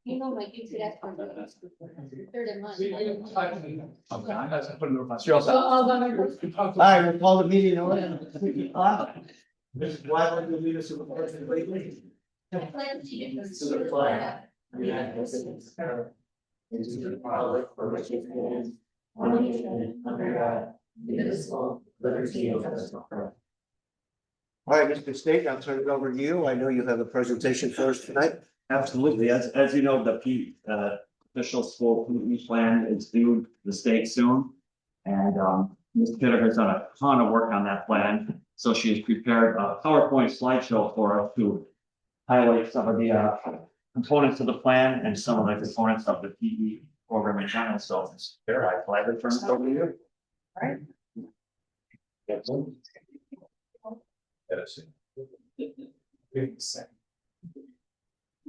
You know, like you see that from the third and line. All right, we'll call the meeting order. This is why I will lead us to the pledge of allegiance. To the flag of the United States and to the republic for which it stands, one nation under God, indivisible, liberty and justice for all. All right, Mr. State, I'll turn it over to you. I know you have a presentation for us tonight. Absolutely. As you know, the official school PE plan is due to the state soon. And Ms. Kidder has done a ton of work on that plan. So she has prepared a PowerPoint slideshow for us to highlight some of the components of the plan and some of the components of the PE program in general. So Ms. Kidder, I gladly turn it over to you. All right.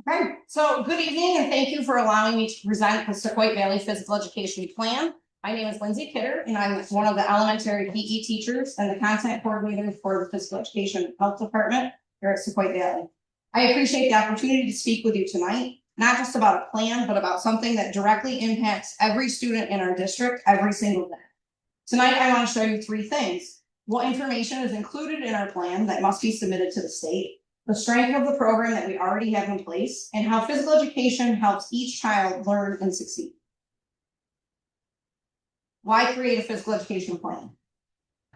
Okay, so good evening and thank you for allowing me to present the Sequoia Valley Physical Education Plan. My name is Lindsay Kidder and I'm one of the elementary PE teachers and the content coordinator for the Physical Education Health Department here at Sequoia Valley. I appreciate the opportunity to speak with you tonight, not just about a plan, but about something that directly impacts every student in our district every single day. Tonight, I want to show you three things. What information is included in our plan that must be submitted to the state, the strength of the program that we already have in place, and how physical education helps each child learn and succeed. Why create a physical education plan?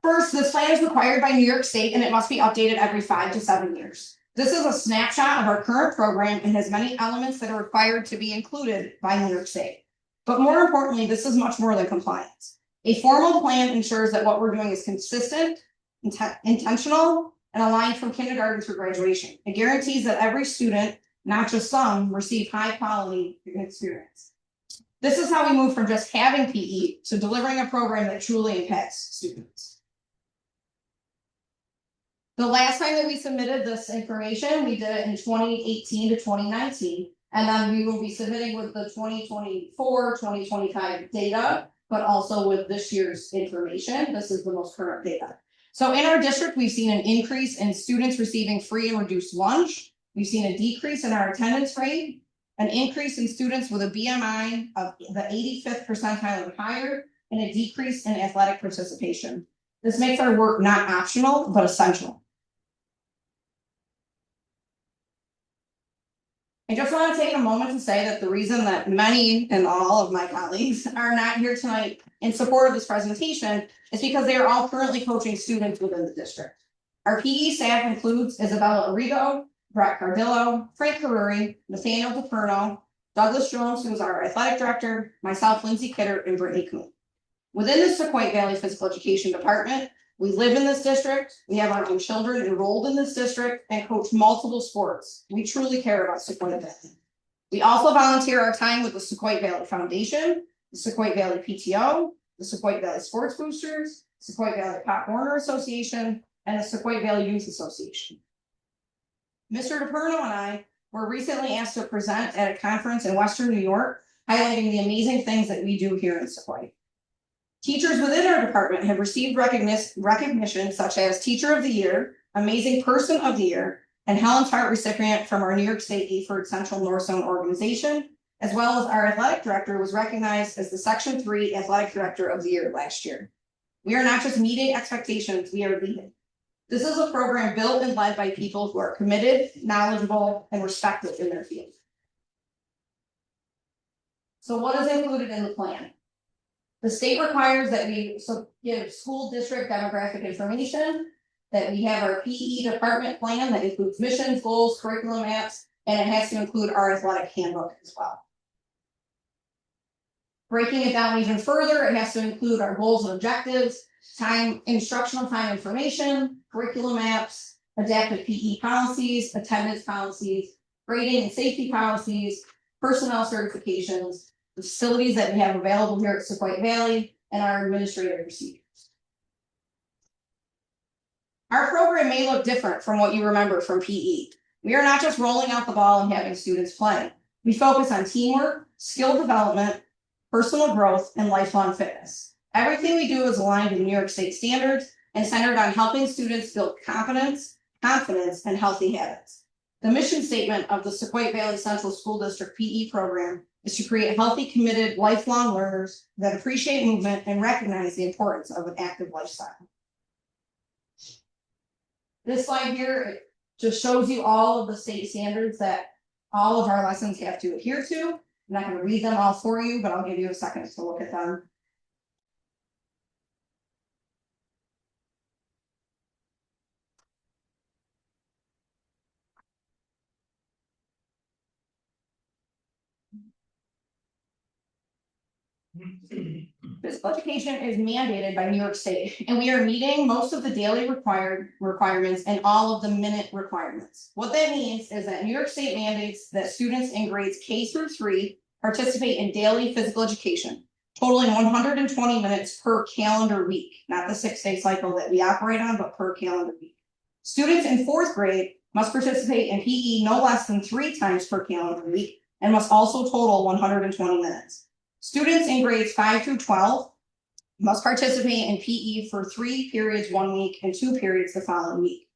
First, this plan is required by New York State and it must be updated every 5 to 7 years. This is a snapshot of our current program and has many elements that are required to be included by New York State. But more importantly, this is much more than compliance. A formal plan ensures that what we're doing is consistent, intentional, and aligned from kindergarten through graduation. It guarantees that every student, not just some, receive high quality experience. This is how we move from just having PE to delivering a program that truly impacts students. The last time that we submitted this information, we did it in 2018 to 2019, and then we will be submitting with the 2024, 2025 data, but also with this year's information. This is the most current data. So in our district, we've seen an increase in students receiving free and reduced lunch. We've seen a decrease in our attendance rate, an increase in students with a BMI of the 85th percentile or higher, and a decrease in athletic participation. This makes our work not optional, but essential. I just want to take a moment to say that the reason that many and all of my colleagues are not here tonight in support of this presentation is because they are all currently coaching students within the district. Our PE staff includes Isabella Arrigo, Brett Cardillo, Frank Caruri, Nathaniel DePerno, Douglas Jones, who is our athletic director, myself, Lindsay Kidder, and Brittany Kuhn. Within the Sequoia Valley Physical Education Department, we live in this district, we have our own children enrolled in this district, and coach multiple sports. We truly care about Sequoia Valley. We also volunteer our time with the Sequoia Valley Foundation, the Sequoia Valley PTO, the Sequoia Valley Sports Boosters, Sequoia Valley Pop Warner Association, and the Sequoia Valley Youth Association. Mr. DePerno and I were recently asked to present at a conference in Western New York, highlighting the amazing things that we do here in Sequoia. Teachers within our department have received recognition such as Teacher of the Year, Amazing Person of the Year, and Helen's Heart recipient from our New York State AFERD Central North Zone organization, as well as our athletic director was recognized as the Section 3 Athletic Director of the Year last year. We are not just meeting expectations, we are leading. This is a program built and led by people who are committed, knowledgeable, and respected in their field. So what is included in the plan? The state requires that we give school district demographic information, that we have our PE department plan that includes missions, goals, curriculum maps, and it has to include our athletic handbook as well. Breaking it down even further, it has to include our goals and objectives, instructional time information, curriculum maps, adaptive PE policies, attendance policies, grading and safety policies, personnel certifications, the facilities that we have available here at Sequoia Valley, and our administrative procedures. Our program may look different from what you remember from PE. We are not just rolling out the ball and having students play. We focus on teamwork, skill development, personal growth, and lifelong fitness. Everything we do is aligned with New York State standards and centered on helping students build confidence, and healthy habits. The mission statement of the Sequoia Valley Central School District PE program is to create healthy, committed, lifelong learners that appreciate movement and recognize the importance of an active lifestyle. This slide here, it just shows you all of the state standards that all of our lessons have to adhere to. I'm not going to read them all for you, but I'll give you a second to look at them. Physical education is mandated by New York State, and we are meeting most of the daily requirements and all of the minute requirements. What that means is that New York State mandates that students in grades K through 3 participate in daily physical education, totaling 120 minutes per calendar week, not the 6-day cycle that we operate on, but per calendar week. Students in 4th grade must participate in PE no less than 3 times per calendar week and must also total 120 minutes. Students in grades 5 through 12 must participate in PE for 3 periods 1 week and 2 periods the following week.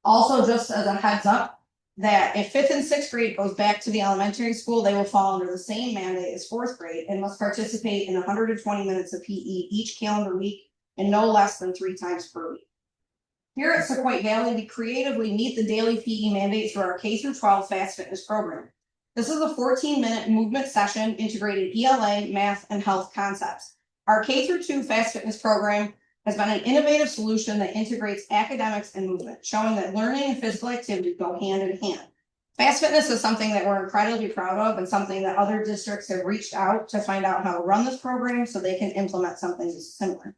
Also, just as a heads up, that if 5th and 6th grade goes back to the elementary school, they will fall under the same mandate as 4th grade and must participate in 120 minutes of PE each calendar week and no less than 3 times per week. Here at Sequoia Valley, we creatively meet the daily PE mandate through our K through 12 fast fitness program. This is a 14-minute movement session integrating ELA, math, and health concepts. Our K through 2 fast fitness program has been an innovative solution that integrates academics and movement, showing that learning and physical activity go hand in hand. Fast fitness is something that we're incredibly proud of and something that other districts have reached out to find out how to run this program so they can implement something similar.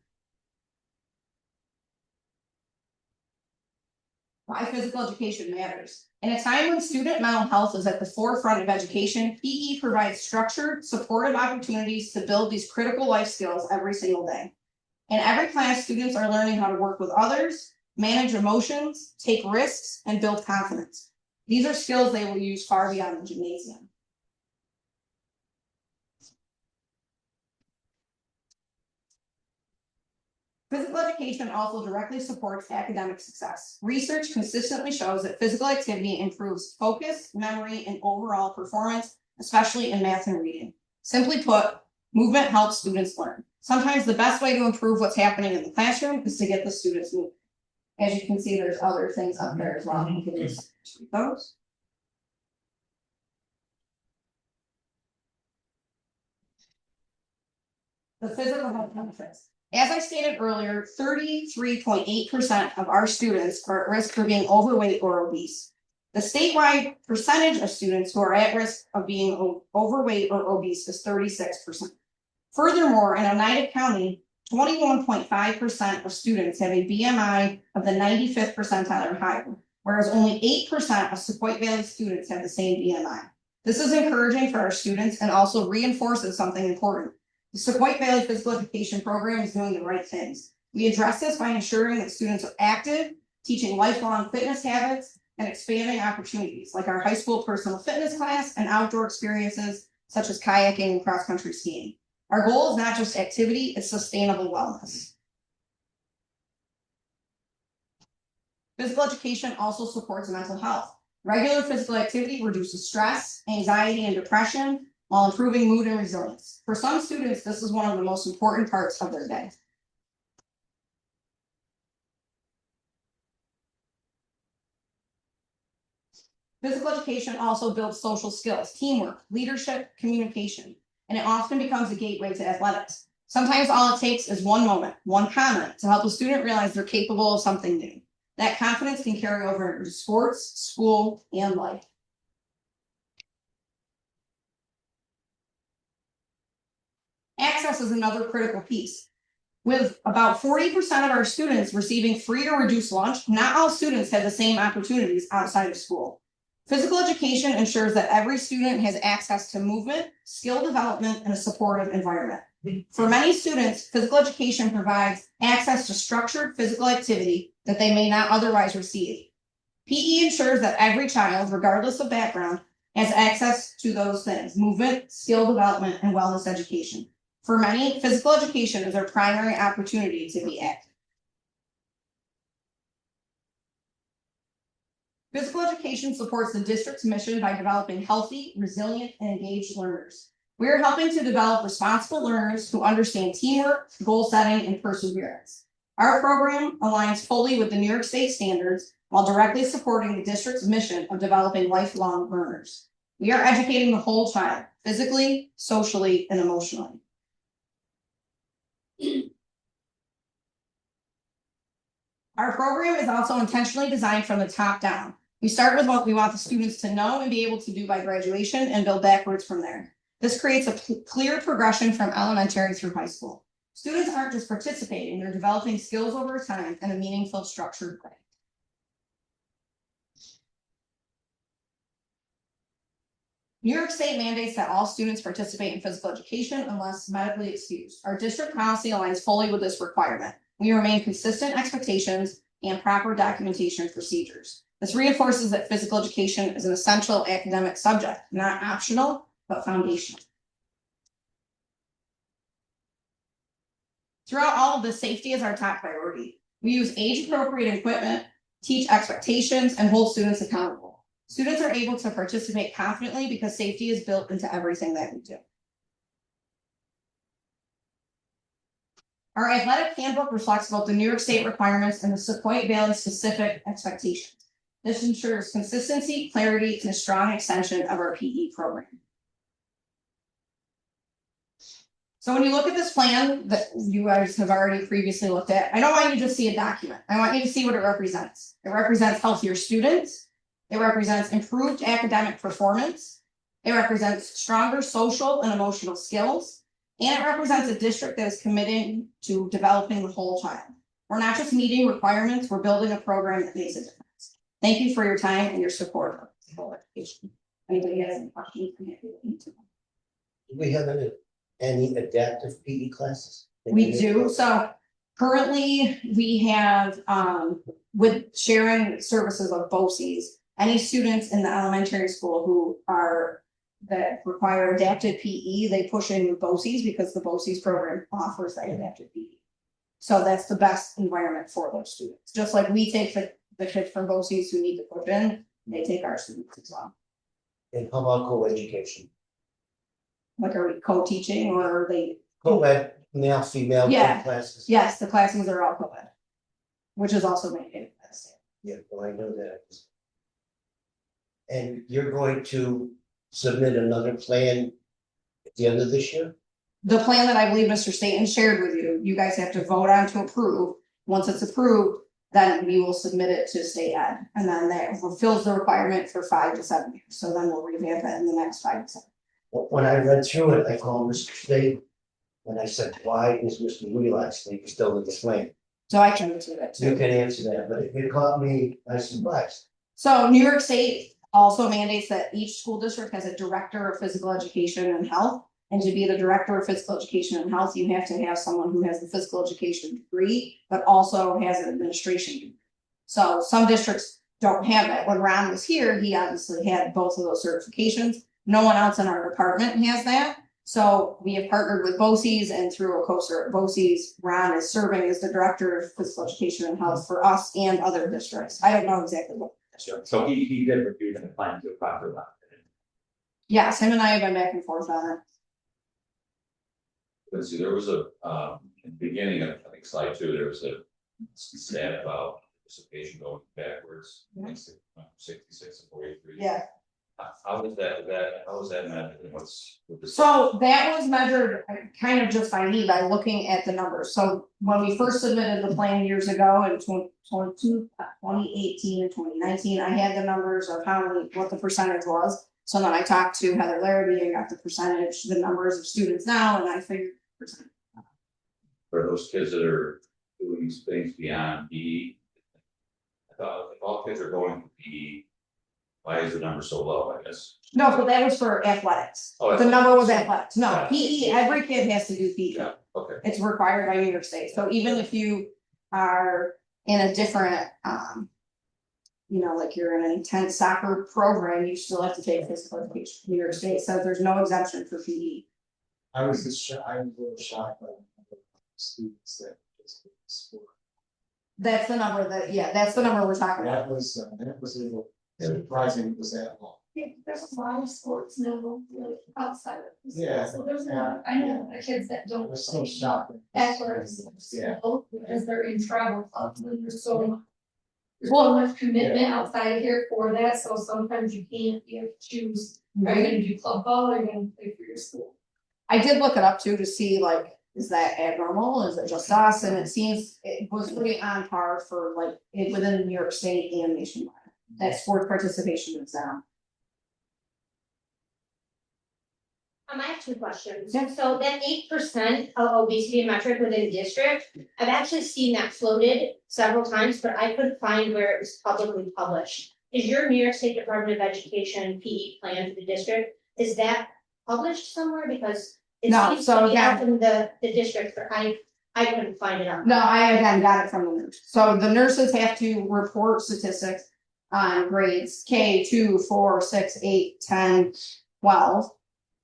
Why physical education matters. In a time when student mental health is at the forefront of education, PE provides structured, supportive opportunities to build these critical life skills every single day. In every class, students are learning how to work with others, manage emotions, take risks, and build confidence. These are skills they will use far beyond the gymnasium. Physical education also directly supports academic success. Research consistently shows that physical activity improves focus, memory, and overall performance, especially in math and reading. Simply put, movement helps students learn. Sometimes the best way to improve what's happening in the classroom is to get the students moving. As you can see, there's other things up there as well. You can just read those. The physical health benefits. As I stated earlier, 33.8% of our students are at risk for being overweight or obese. The statewide percentage of students who are at risk of being overweight or obese is 36%. Furthermore, in Oneida County, 21.5% of students have a BMI of the 95th percentile or higher, whereas only 8% of Sequoia Valley students have the same BMI. This is encouraging for our students and also reinforces something important. The Sequoia Valley Physical Education Program is doing the right things. We address this by ensuring that students are active, teaching lifelong fitness habits, and expanding opportunities like our high school personal fitness class and outdoor experiences such as kayaking and cross-country skiing. Our goal is not just activity, it's sustainable wellness. Physical education also supports mental health. Regular physical activity reduces stress, anxiety, and depression, while improving mood and resilience. For some students, this is one of the most important parts of their day. Physical education also builds social skills, teamwork, leadership, communication, and it often becomes a gateway to athletics. Sometimes all it takes is one moment, one comment to help a student realize they're capable of something new. That confidence can carry over into sports, school, and life. Access is another critical piece. With about 40% of our students receiving free or reduced lunch, not all students have the same opportunities outside of school. Physical education ensures that every student has access to movement, skill development, and a supportive environment. For many students, physical education provides access to structured physical activity that they may not otherwise receive. PE ensures that every child, regardless of background, has access to those things: movement, skill development, and wellness education. For many, physical education is their primary opportunity to be active. Physical education supports the district's mission by developing healthy, resilient, and engaged learners. We are helping to develop responsible learners who understand teamwork, goal setting, and perseverance. Our program aligns fully with the New York State standards while directly supporting the district's mission of developing lifelong learners. We are educating the whole child, physically, socially, and emotionally. Our program is also intentionally designed from the top down. We start with what we want the students to know and be able to do by graduation and build backwards from there. This creates a clear progression from elementary through high school. Students aren't just participating, they're developing skills over time in a meaningful, structured way. New York State mandates that all students participate in physical education unless medically excused. Our district policy aligns fully with this requirement. We remain consistent expectations and proper documentation procedures. This reinforces that physical education is an essential academic subject, not optional, but foundational. Throughout all of this, safety is our top priority. We use age-appropriate equipment, teach expectations, and hold students accountable. Students are able to participate confidently because safety is built into everything that we do. Our athletic handbook reflects both the New York State requirements and the Sequoia Valley specific expectations. This ensures consistency, clarity, and a strong extension of our PE program. So when you look at this plan that you guys have already previously looked at, I don't want you to just see a document. I want you to see what it represents. It represents healthier students. It represents improved academic performance. It represents stronger social and emotional skills. And it represents a district that is committed to developing the whole child. We're not just meeting requirements, we're building a program that makes a difference. Thank you for your time and your support of physical education. Anybody has any questions? Do we have any adaptive PE classes? We do. So currently we have, with sharing services of BOCES, any students in the elementary school who are that require adapted PE, they push in with BOCES because the BOCES program offers that adapted PE. So that's the best environment for those students. Just like we take the kids from BOCES who need to push in, they take our students as well. And how about co-education? Like, are we co-teaching or are they? Co-ed, male, female, Yeah. classes? Yes, the classes are all co-ed, which is also mandated by the state. Yeah, well, I know that. And you're going to submit another plan at the end of this year? The plan that I believe Mr. Staten shared with you, you guys have to vote on to approve. Once it's approved, then we will submit it to state ed. And then that fulfills the requirement for 5 to 7 years. So then we'll revamp it in the next 5 to 7. When I read through it, I called Mr. State. And I said, why is Mr. Wheelock's name still in the plan? So I can answer that You too. can answer that, but it caught me by surprise. So New York State also mandates that each school district has a director of physical education and health. And to be the director of physical education and health, you have to have someone who has the physical education degree, but also has an administration degree. So some districts don't have it. When Ron was here, he obviously had both of those certifications. No one else in our department has that. So we have partnered with BOCES, and through a co-cert BOCES, Ron is serving as the director of physical education and health for us and other districts. I don't know exactly what. Sure. So he did review the plan to a proper level. Yes, him and I have been back and forth on it. Let's see, there was a, in the beginning of, I think, slide 2, there was a stat about participation going backwards. Yeah. 66 and 43. Yeah. How was that measured? And what's with the? So that was measured kind of just by me, by looking at the numbers. So when we first submitted the plan years ago in 2018 and 2019, I had the numbers of what the percentage was. So then I talked to Heather Larrabee and got the percentage, the numbers of students now, and I figured percent. For those kids that are doing things beyond PE, I thought if all kids are going to PE, why is the number so low, I guess? No, but that was for athletics. Oh, The number was athletics. No, Yeah. PE, every kid has to do PE. Yeah, okay. It's required by New York State. So even if you are in a different, like you're in an intense soccer program, you still have to take physical education. New York State says there's no exemption for PE. I was a little shocked by the number of students that just sport. That's the number that's the number we're talking about. That was a little Surprising it was that long. Yeah, there's a lot of sports now, like outside of. the school. Yeah. So there's a lot, I know the kids that I don't. was so play shocked. Athletics. Yeah. Because they're in travel clubs, and there's so much commitment outside of here for that, so sometimes you can't, you have to choose, are you gonna do club ball or are you gonna play for your school? I did look it up too to see like, is that abnormal? Is it just us? And it seems it was pretty on par for like within New York State and nationwide. That sports participation is down. I have two questions. Yeah. So that 8% of obesity metric within district, I've actually seen that floated several times, but I couldn't find where it was publicly published. Is your New York State Department of Education PE plan for the district, is that published somewhere? Because it No, seems so to be again- out in the district, but I couldn't find it out. No, I again got it from the nurse. So the nurses have to report statistics on grades K, 2, 4, 6, 8, 10, 12.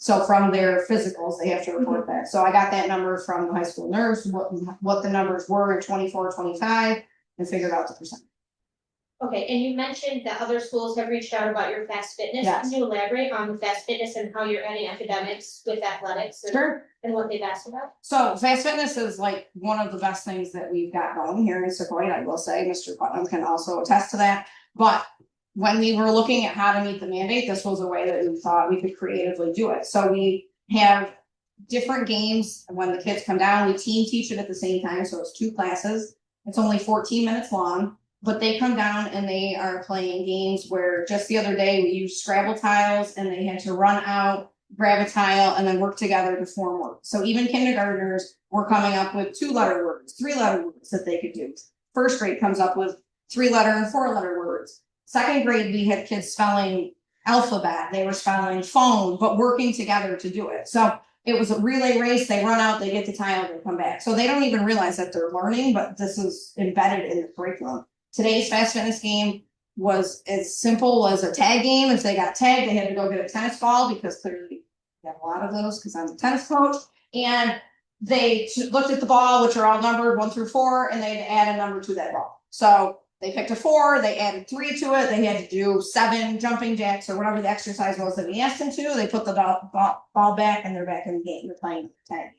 So from their physicals, they have to report that. So I got that number from the high school nurse, what the numbers were in 24, 25, and figured out the percent. Okay, and you mentioned that other schools have reached out about your fast fitness. Yes. Can you elaborate on the fast fitness and how you're adding academics with athletics and what they've asked about? So fast fitness is like one of the best things that we've got going here in Sequoia. I will say, Mr. Putnam can also attest to that. But when we were looking at how to meet the mandate, this was a way that we thought we could creatively do it. So we have different games. When the kids come down, we team teach it at the same time. So it's 2 classes. It's only 14 minutes long, but they come down and they are playing games where just the other day we used Scrabble tiles and they had to run out, grab a tile, and then work together to form words. So even kindergartners were coming up with 2-letter words, 3-letter words that they could do. First grade comes up with 3-letter and 4-letter words. Second grade, we had kids spelling alphabet, they were spelling phone, but working together to do it. So it was a relay race, they run out, they get the tile, they come back. So they don't even realize that they're learning, but this is embedded in the curriculum. Today's fast fitness game was as simple as a tag game. If they got tagged, they had to go get a tennis ball because clearly we have a lot of those because I'm a tennis coach. And they looked at the ball, which are all numbered 1 through 4, and they had to add a number to that ball. So they picked a 4, they added 3 to it, they had to do 7 jumping jacks or whatever the exercise was that we asked them to. They put the ball back and they're back in the game. They're playing the tag.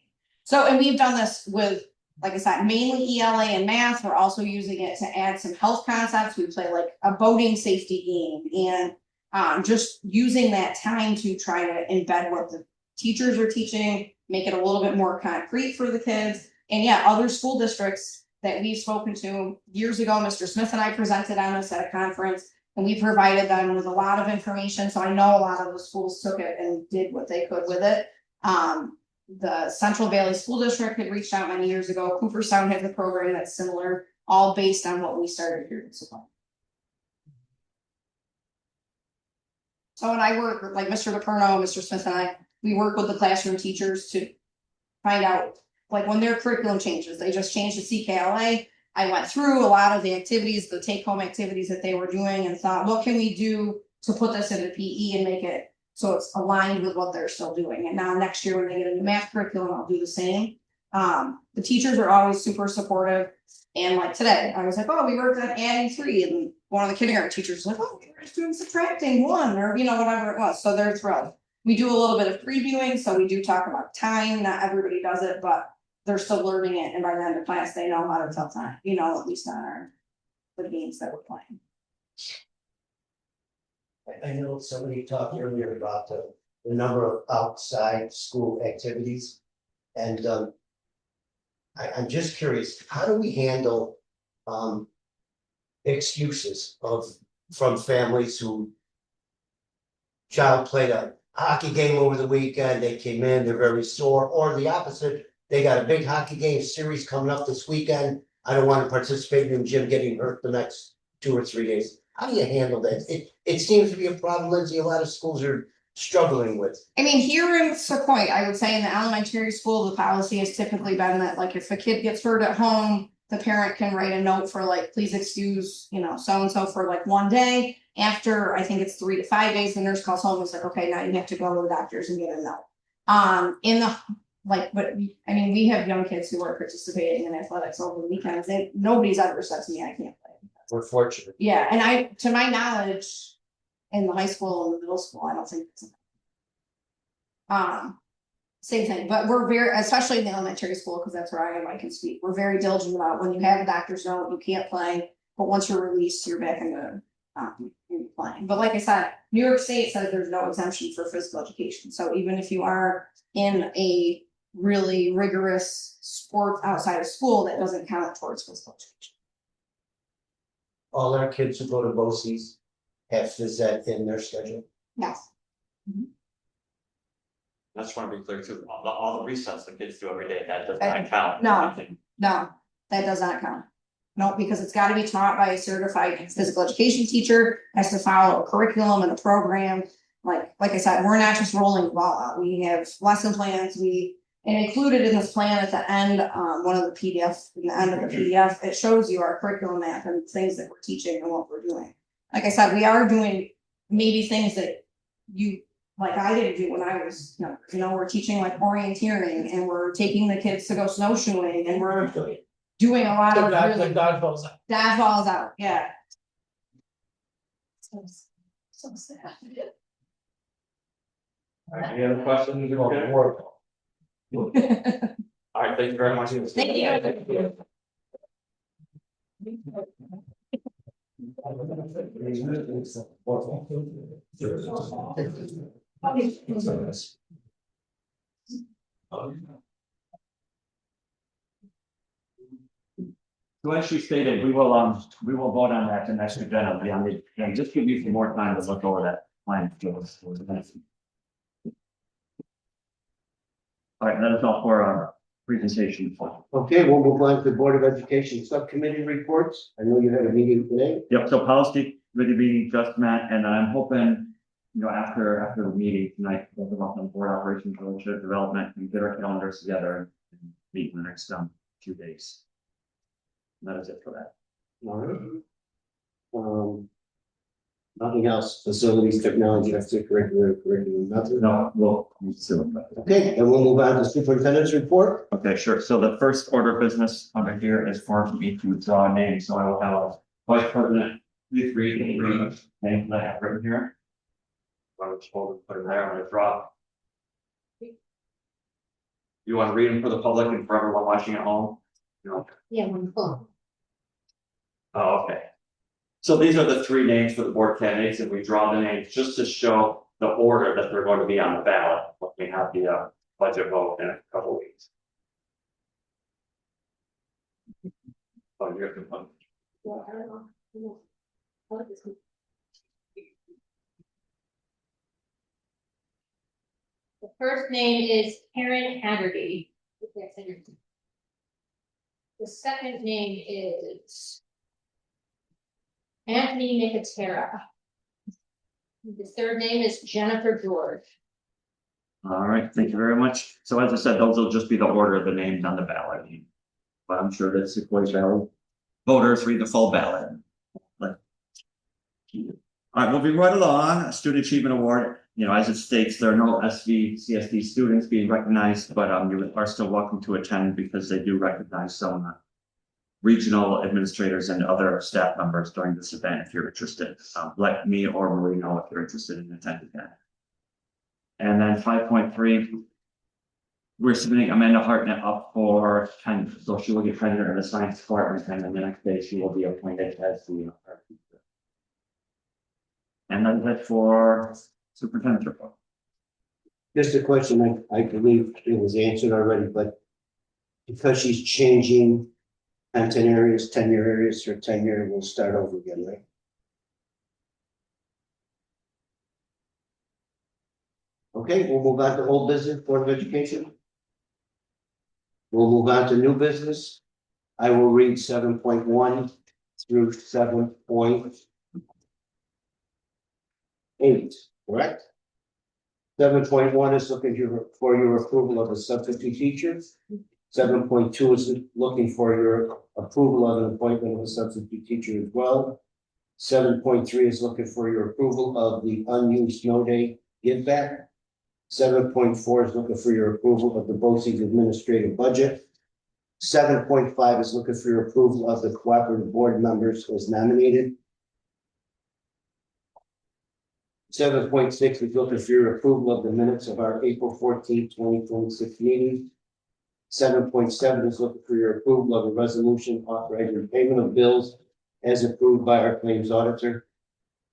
So, and we've done this with, like I said, mainly ELA and math. We're also using it to add some health concepts. We play like a boating safety game and just using that time to try to embed what the teachers are teaching, make it a little bit more concrete for the kids. And yeah, other school districts that we've spoken to years ago, Mr. Smith and I presented on this at a conference, and we provided them with a lot of information. So I know a lot of the schools took it and did what they could with it. The Central Valley School District had reached out many years ago. Cooperstown has a program that's similar, all based on what we started here in Sequoia. So when I work, like Mr. DePerno, Mr. Smith and I, we work with the classroom teachers to find out, like when their curriculum changes, they just changed to CKLA. I went through a lot of the activities, the take-home activities that they were doing and thought, what can we do to put this into PE and make it so it's aligned with what they're still doing. And now next year when they get a new math curriculum, I'll do the same. The teachers are always super supportive. And like today, I was like, oh, we worked on adding 3. And one of the kindergarten teachers was like, oh, we were just doing subtracting 1 or, whatever it was. So they're thrilled. We do a little bit of previewing. So we do talk about time. Not everybody does it, but they're still learning it. And by the end of class, they know how to tell time, at least on the games that we're playing. I know somebody talked earlier about the number of outside school activities. And I'm just curious, how do we handle excuses from families who child played a hockey game over the weekend, they came in, they're very sore, or the opposite, they got a big hockey game series coming up this weekend. I don't want to participate in the gym getting hurt the next 2 or 3 days. How do you handle that? It seems to be a problem, Lindsay, a lot of schools are struggling with. I mean, here in Sequoia, I would say in the elementary school, the policy has typically been that like if a kid gets hurt at home, the parent can write a note for like, please excuse, so-and-so for like 1 day. After, I think it's 3 to 5 days, the nurse calls home and is like, okay, now you have to go to the doctors and get a note. We have young kids who are participating in athletics over the weekends. Nobody's ever said to me, I can't play. We're fortunate. Yeah, and to my knowledge, in the high school and the middle school, I don't think. It's same thing, but we're very, especially in the elementary school, because that's where I can speak, we're very diligent about when you have a doctor's note, you can't play, but once you're released, you're back in playing. But like I said, New York State says there's no exemption for physical education, so even if you are in a really rigorous sport outside of school, that doesn't count towards physical education. All our kids who go to BOCES have phys ed in their schedule. Yes. I just want to be clear too, all the recess the kids do every day, that does not count. No. No, that does not count. No, because it's gotta be taught by a certified physical education teacher, has to follow a curriculum and a program. Like I said, we're not just rolling the ball out, we have lesson plans, and included in this plan at the end, one of the PDFs, in the end of the PDF, it shows you our curriculum map and things that we're teaching and what we're doing. Like I said, we are doing maybe things that like I didn't do when I was younger, we're teaching like orienteering, and we're taking the kids to go snowshoeing, and we're doing a lot of really Dodgeball's out. dodgeballs out, yeah. So sad. Any other questions? All right, thank you very much. Thank you. So as she stated, we will vote on that the next agenda, and just give you some more time to look over that plan. All right, that is all for our presentation. Okay, we'll move on to Board of Education Subcommittee reports. I know you had a meeting today. Yep, so policy committee meeting just met, and I'm hoping, after the meeting tonight, we'll go on board operations, relationship development, and get our calendars together and meet in the next few days. And that is it for that. All right. Nothing else, facilities, technology, extracurricular, curriculum, nothing. No, we'll see what that is. Okay, and we'll move on to superintendent's report. Okay, sure. So the first order of business under here is for me to draw a name. So I will have a vice president, please read the name that I have written here. I'm just going to put it there. I'm going to draw. You want to read them for the public and for everyone watching at home? Yeah, wonderful. Oh, okay. So these are the three names for the board candidates, and we draw the names just to show the order that they're going to be on the ballot when we have the budget vote in a couple weeks. Oh, you have to punch. The first name is Karen Haggerty. The second name is Anthony Nicotera. The third name is Jennifer George. All right, thank you very much. So as I said, those will just be the order of the names on the ballot. But I'm sure that's the question. Voters read the full ballot. All right, moving right along, Student Achievement Award. As it states, there are no CSD students being recognized, but you are still welcome to attend because they do recognize some regional administrators and other staff members during this event if you're interested. Let me or Marie know if you're interested in attending that. And then 5.3, we're submitting Amanda Hartnett up for tenure. So she will get tenure in the science department, and then the next day she will be appointed as the art teacher. And then that's for superintendent's report. Just a question, I believe it was answered already, but because she's changing content areas, tenure areas, her tenure will start over again, right? Okay, we'll move on to old business, Board of Education. We'll move on to new business. I will read 7.1 through 7.8, correct? 7.1 is looking for your approval of the substitute teachers. 7.2 is looking for your approval of an appointment of a substitute teacher as well. 7.3 is looking for your approval of the unused snow day give back. 7.4 is looking for your approval of the BOCES administrative budget. 7.5 is looking for your approval of the cooperative board members as nominated. 7.6 is looking for your approval of the minutes of our April 14th, 2026 meeting. 7.7 is looking for your approval of a resolution authorizing payment of bills as approved by our claims auditor.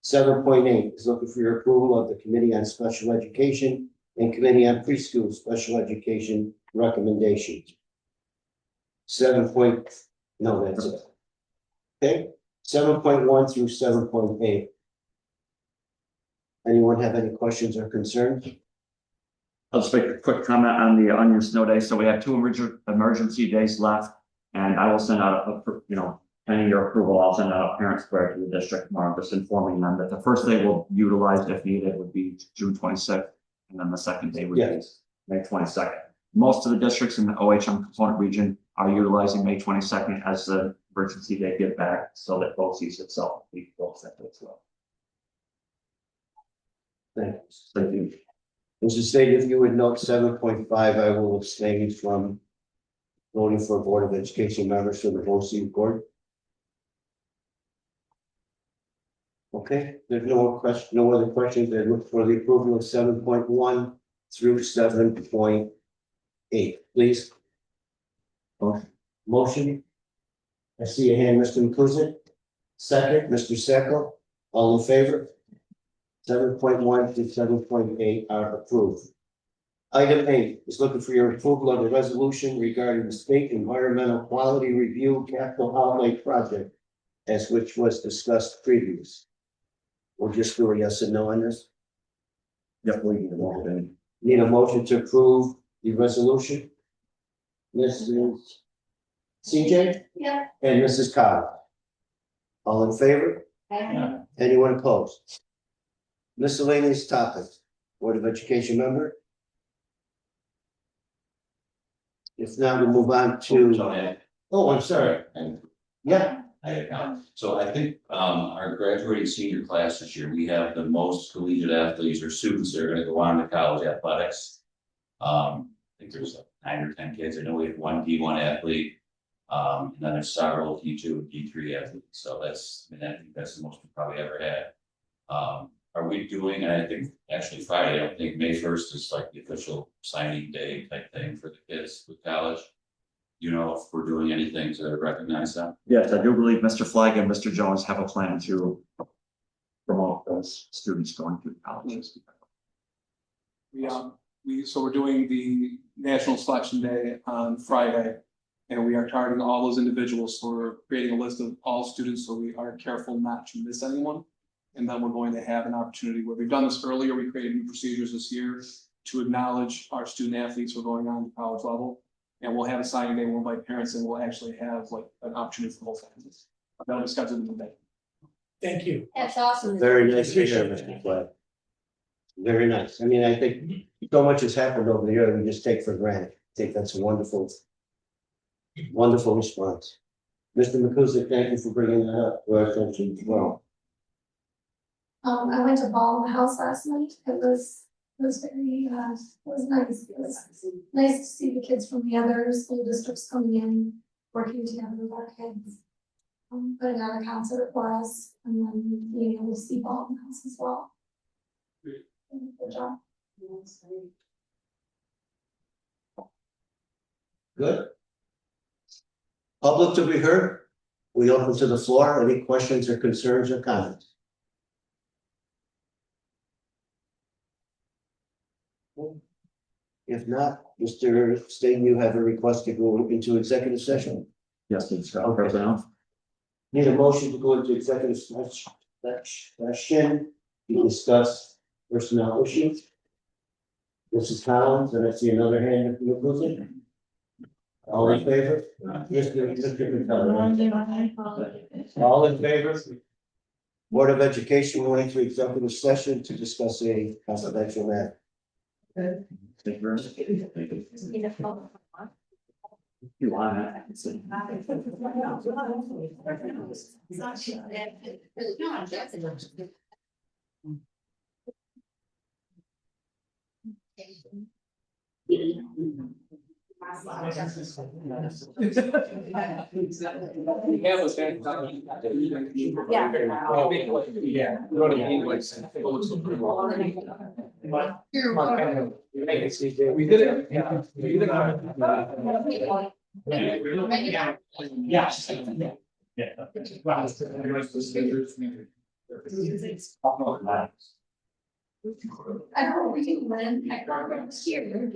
7.8 is looking for your approval of the Committee on Special Education and Committee on Preschool Special Education recommendations. 7. No, that's it. Okay, 7.1 through 7.8. Anyone have any questions or concerns? I'll just make a quick comment on the onion snow day. So we have 2 emergency days left. And I will send out pending your approval, I'll send out a parent square to the district tomorrow, just informing them that the first day we'll utilize if needed would be June 26th. And then the second day would be May 22nd. Most of the districts in the OHM component region are utilizing May 22nd as the emergency day give back so that both seats itself will be both set as well. Thanks. Thank you. Mr. State, if you would note 7.5, I will abstain from voting for Board of Education members for the BOE board. Okay, there's no other questions. I look for the approval of 7.1 through 7.8, please. Motion. I see a hand, Mr. McCusick. Second, Mr. Secco. All in favor? 7.1 to 7.8 are approved. Item 8 is looking for your approval of a resolution regarding the state environmental quality review capital outlay project, as which was discussed previous. We'll just do a yes and no on this. Yep, we need a motion. Need a motion to approve the resolution. Mrs. CJ Yeah. and Mrs. Cobb. All in favor? Anyone opposed? Miscellaneous topics. Board of Education member? If not, we'll move on to. Oh, I'm sorry. Yeah. So I think, our graduating senior class this year, we have the most collegiate athletes or students that are gonna go on to college athletics. I think there's like 9 or 10 kids. I know we have 1 D1 athlete. And then there's several D2 and D3 athletes. So I think that's the most we probably ever had. Are we doing, and I think actually Friday, I don't think May 1st is like the official signing day type thing for the kids with college. You know, if we're doing anything to recognize that? Yes, I do believe Mr. Flagg and Mr. Jones have a plan to promote those students going through colleges. We're doing the National Selection Day on Friday. And we are targeting all those individuals. So we're creating a list of all students, so we are careful not to miss anyone. And then we're going to have an opportunity where we've done this earlier. We created new procedures this year to acknowledge our student athletes who are going on to college level. And we'll have a signing day, we'll invite parents, and we'll actually have like an opportunity for both families. That'll be scheduled in the day. Thank you. That's awesome. Very nice to hear, Mr. Flagg. Very nice. I mean, I think so much has happened over the year we just take for granted. I think that's a wonderful response. Mr. McCusick, thank you for bringing that up to our attention as well. I went to Ball in the House last night. It was very, it was nice. It was nice to see the kids from the other school districts coming in, working together with our kids. Putting on a concert for us and then being able to see Ball in the House as well. Good job. Good. Public to be heard. We open to the floor. Any questions or concerns or comments? If not, Mr. Stain, you have a request to go into executive session. Yes, it's personnel. Need a motion to go into executive session to discuss personnel issues. Mrs. Collins, and I see another hand if you're losing. All in favor? All in favor? Board of Education going into executive session to discuss a confidential matter. Thank you very much. You want it? We did it. We did it. Yes. I don't really win, I can't remember here.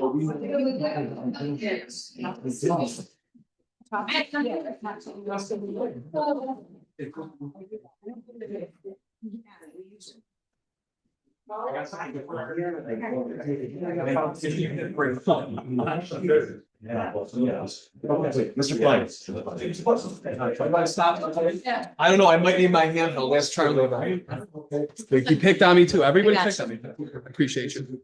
Mr. Flake. I don't know, I might need my handheld, that's Charlie. You picked on me too, everybody picked on me. Appreciate you.